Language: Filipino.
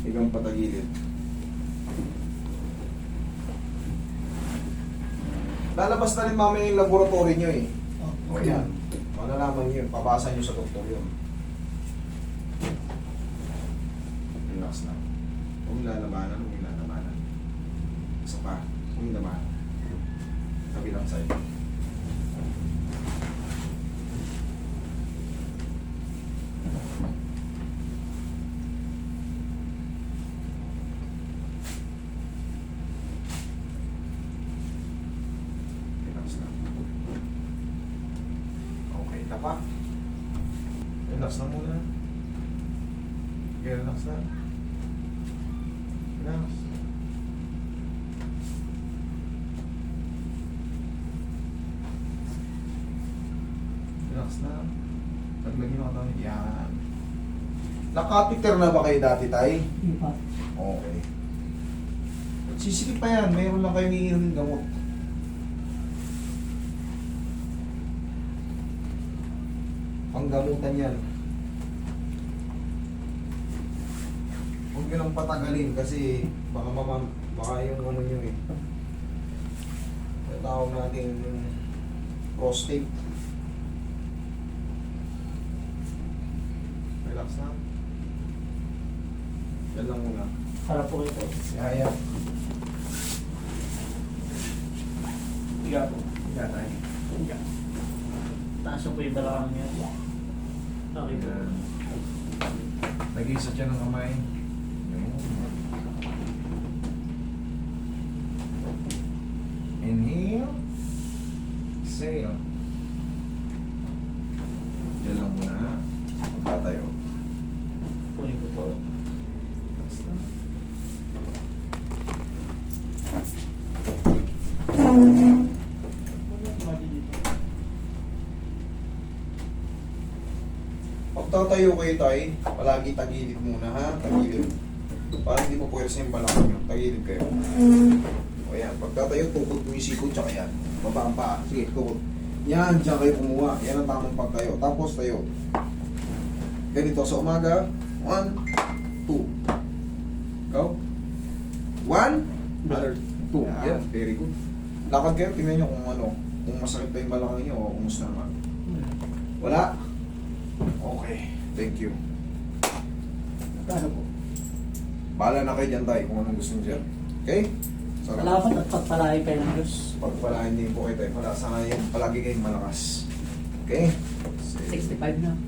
Higang patagilid. Lalabas na rin mamaya yung laboratory nyo eh. O yan. Malalaman nyo yun. Pabasa nyo sa doktor yun. Relax lang. Huwag lalabanan, huwag lalabanan. Isa pa. Huwag lalabanan. Kabilang side. Relax lang. Okay, tapa. Relax lang muna. Okay, relax lang. Relax. Relax lang. Taglagin ako tayo. Yan. Nakapitter na ba kayo dati, tay? Hindi pa. Okay. Sisikip pa yan. Mayroon lang kayong iinumin gamot. Panggamutan yan. Huwag nyo lang patagalin kasi baka yung ano nyo eh. Tawag natin prostate. Relax na. Yan lang muna. Para po ito. Yaya. Higa po. Higa tayo. Higa. Taas po yung balakang niya. Okay po. Yan. Nag-iisa siya ng kamay. Yun. Inhale. Exhale. Yan lang muna. Magtatayo. Kunin ko po. Basta. Pagtatayo kayo tayo, palagi tagilid muna ha, tagilid. Para hindi po pwersa yung balakang nyo, tagilid kayo. O yan, pagtatayo, tukod mo yung sikod, tsaka yan. Baba ang paa, sige, tukod. Yan, dyan kayo kumuha, yan ang tamang pagtayo. Tapos tayo. Ganito, sa umaga, 1, 2. Ikaw? 1, other 2. Yan, very good. Lakad kayo, tingnan nyo kung ano, kung masakit pa yung balakang nyo o kumusta naman. Wala? Okay, thank you. Paano po? Bahala na kayo dyan tayo kung anong gusto nyo dyan. Okay? Salamat at pagpalain kayo ng Diyos. Pagpalain din po kayo tayo. Sana yung palagi kayong malakas. Okay? 65 na.